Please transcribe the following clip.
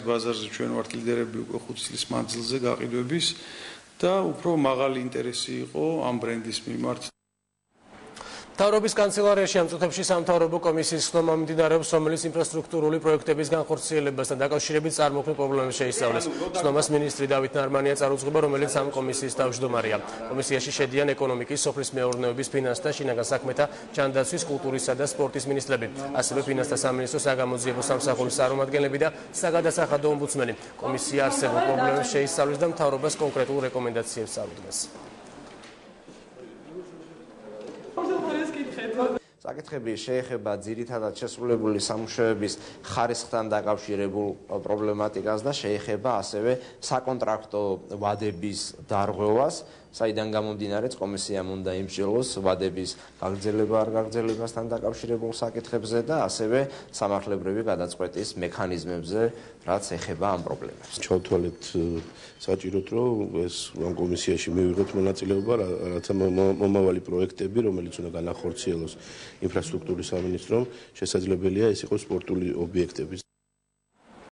ბაზარზე ჩვენ ვართ ლიდერები უკვე 5 წლის მანძილზე გაყიდვების და უფრო მაღალი ინტერესი იყო ამ ბრენდის მიმართ. მთავრობის კანცელარიაში ამ წუთებში სამთავრობო კომისიის ხდომა მიმდინარეობს, რომელიც ინფრასტრუქტურული პროექტების განხორციელებასთან დაკავშირებით წარმოქმნილ პრობლემებს შეისწავლის. ხდომას მინისტრი დავით ნარმანია წარუძღვება, რომელიც ამ კომისიის თავმჯდომარეა. კომისიაში შედიან ეკონომიკის, სოფლის მეურნეობის, ფინანსთა, შინაგან საქმეთა, ჯანდაცვის, კულტურისა და სპორტის მინისტრები, ასევე ფინანსთა სამინისტროს საგამოძიებო სამსახურის წარმომადგენლები და საგადასახადო ომბუდსმენი. კომისია არსებულ პრობლემებს შეისწავლის და მთავრობას კონკრეტულ რეკომენდაციებს წარუდგენს. საკითხები შეეხება ძირითადად შესრულებული სამუშაოების ხარისხთან დაკავშირებულ პრობლემატიკას და შეეხება ასევე საკონტრაქტო ვადების დარღვევას, საიდან გამომდინარეც კომისიამ უნდა იმსჯელოს ვადების გაგრძელება არ გაგრძელებასთან დაკავშირებულ საკითხებზე და ასევე სამართლებრივი გადაწყვეტის მექანიზმებზე, რაც ეხება ამ პრობლემებს. ჩავთვალეთ საჭიროდ, რომ ეს ამ კომისიაში მივიღოთ მონაწილეობა, რათა მომავალი პროექტები, რომელიც უნდა განახორციელოს ინფრასტრუქტურის სამინისტრომ, შესაძლებელია ეს იყოს სპორტული ობიექტები.